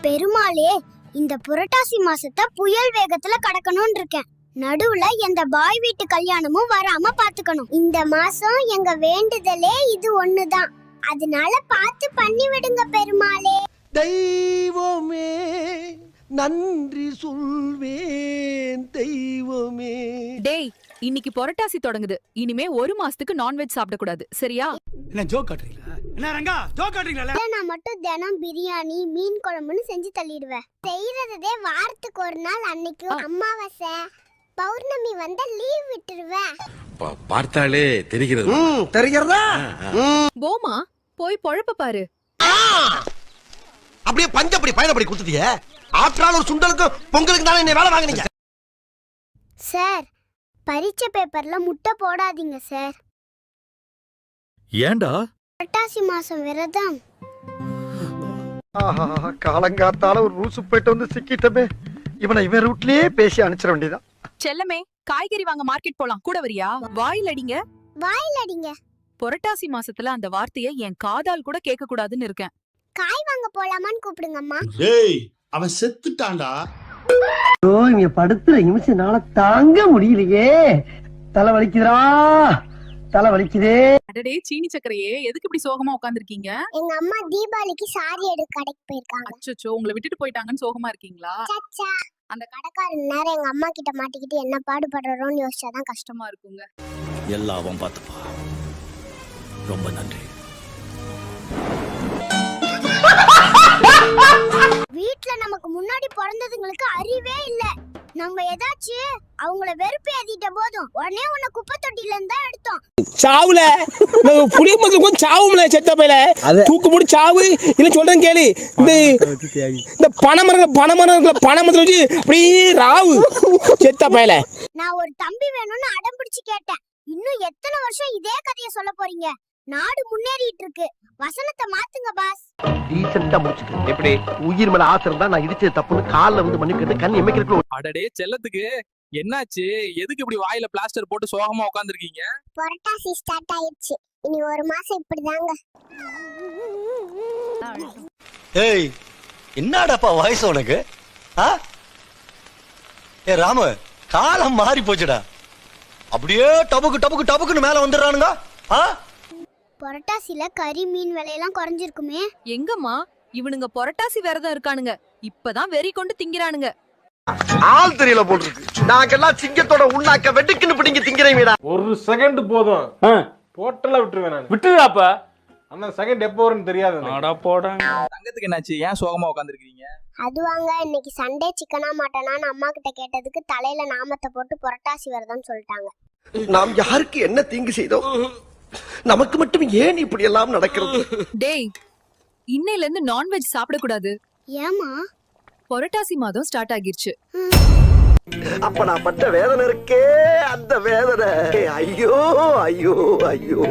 பெருமாளே, இந்த புரட்டாசி மாசத்தை புயல் வேகத்துல கடக்கணும்னு இருக்கேன். நடுவுல எந்த பாய் வீட்டு கல்யாணமும் வராம பாத்துக்கணும். இந்த மாசம் எங்க வேண்டுதலே இது ஒண்ணுதான். அதனால பார்த்து பண்ணி விடுங்க பெருமாளே. தெய்வமே நன்றி சொல்வேன் தெய்வமே. டேய், இன்னைக்கு புரட்டாசி தொடங்குது. இனிமே ஒரு மாசத்துக்கு நான்வெஜ் சாப்பிட கூடாது, சரியா? என்ன ஜோக் காட்டுறீங்களா? என்ன ரங்கா ஜோக் காட்டுறீங்களா? நான் மட்டும் தினம் பிரியாணி மீன் குழம்புன்னு செஞ்சு தள்ளிடுவேன். செய்யறதே வாரத்துக்கு ஒரு நாள். அன்னைக்கு அமாவாசை பௌர்ணமி வந்தா லீவ் விட்டுருவேன். பார்த்தாலே தெரிகிறது. தெரிகிறதா? போமா, போய் பொழப்ப பாரு. அப்படியே பஞ்சப்படி பயணப்படி கொடுத்துட்டிய. ஆற்றால் ஒரு சுண்டலுக்கு பொங்கலுக்கு தானே என்ன வேலை வாங்குனீங்க? சார், பரீட்சை பேப்பர்ல முட்டை போடாதீங்க சார். ஏண்டா? புரட்டாசி மாசம் விரதம். காலங்காத்தால ஒரு ரூசு போயிட்டு வந்து சிக்கிட்டமே. இவனை இவன் ரூட்லயே பேசி அனுப்பிச்சிட வேண்டியதான். செல்லமே, காய்கறி வாங்க மார்க்கெட் போலாம், கூட வரியா? வாயில் அடிங்க. வாயில் அடிங்க. புரட்டாசி மாசத்துல அந்த வார்த்தையை என் காதால் கூட கேட்க கூடாதுன்னு இருக்கேன். காய் வாங்க போலாமான்னு கூப்பிடுங்கம்மா. டேய், அவன் செத்துட்டான்டா. இங்க படுத்துற நிமிஷம்னால தாங்க முடியலையே. தலை வலிக்குதுடா, தலை வலிக்குதே. அடடே சீனி சக்கரையே, எதுக்கு இப்படி சோகமா உட்கார்ந்திருக்கீங்க? எங்க அம்மா தீபாவளிக்கு சாரி எடுக்க கடைக்கு போயிருக்காங்க. அச்சச்சோ, உங்களை விட்டுட்டு போயிட்டாங்கன்னு சோகமா இருக்கீங்களா? சச்சா, அந்த கடைக்காரன் நேரம் எங்க அம்மா கிட்ட மாட்டிக்கிட்டு என்ன பாடுபடுறோம்னு யோசிச்சாதான் கஷ்டமா இருக்குங்க. எல்லாம் அவன் பார்த்துப்பா. ரொம்ப நன்றி. வீட்ல நமக்கு முன்னாடி பிறந்ததுங்களுக்கு அறிவே இல்ல. நம்ம ஏதாச்சும் அவங்கள வெறுப்பு ஏத்திட்ட போதும் உடனே உன்னை குப்பை தொட்டில இருந்தா எடுத்தோம். சாவுல புளிய மக்களுக்கும் சாவும்ல செத்த பையில தூக்கு போட்டு சாவு இல்ல சொல்றேன் கேளு. இந்த பணமரத்துல வச்சு அப்படியே ராவு செத்த பையில. நான் ஒரு தம்பி வேணும்னு அடம் பிடிச்சு கேட்டேன். இன்னும் எத்தனை வருஷம் இதே கதையை சொல்ல போறீங்க? நாடு முன்னேறிட்டு இருக்கு. வசனத்தை மாத்துங்க பாஸ். டீசென்ட்டா முடிச்சுக்க. எப்படி உயிர் மேல ஆசை இருந்தா நான் இடிச்சது தப்புன்னு கால்ல வந்து மன்னிக்கிறது கண் எமைக்கிறதுக்குள்ள. அடடே செல்லத்துக்கு என்னாச்சு? எதுக்கு இப்படி வாயில பிளாஸ்டர் போட்டு சோகமா உட்கார்ந்திருக்கீங்க? புரட்டாசி ஸ்டார்ட் ஆயிடுச்சு. இனி ஒரு மாசம் இப்படிதாங்க. ஏய், என்னடாப்பா வாய்ஸ் உனக்கு? ஏ ராமு, காலம் மாறி போச்சுடா. அப்படியே டபுக்கு டபுக்கு டபுக்குன்னு மேல வந்துடுறானுங்க. புரட்டாசில கறி மீன் விலையெல்லாம் குறைஞ்சிருக்குமே. எங்கம்மா இவனுங்க புரட்டாசி விரதம் இருக்கானுங்க. இப்பதான் வெறி கொண்டு திங்கிறானுங்க. ஆள் தெரியல போட்டுருக்கு. நாங்கெல்லாம் சிங்கத்தோட உண்ணாக்க வெட்டுக்குன்னு பிடிங்க திங்கிறீங்கடா. ஒரு செகண்ட் போதும், டோட்டலா விட்டுருவேன் நான். விட்டுறாப்ப அந்த செகண்ட் எப்போ வரும்னு தெரியாது. தங்கத்துக்கு என்னாச்சு? ஏன் சோகமா உட்கார்ந்திருக்கீங்க? அதுவாங்க, இன்னைக்கு சண்டே சிக்கனா மாட்டேனான்னு அம்மா கிட்ட கேட்டதுக்கு தலையில நாமத்தை போட்டு புரட்டாசி விரதம் சொல்லிட்டாங்க. நாம் யாருக்கு என்ன தீங்கு செய்தோம்? நமக்கு மட்டும் ஏன் இப்படி எல்லாம் நடக்கிறது? டேய், இன்னையில இருந்து நான்வெஜ் சாப்பிட கூடாது. ஏமா? புரட்டாசி மாதம் ஸ்டார்ட் ஆகிருச்சு. அப்ப நான் பட்ட வேதனை இருக்கே, அந்த வேதனை. ஐயோ ஐயோ ஐயோ.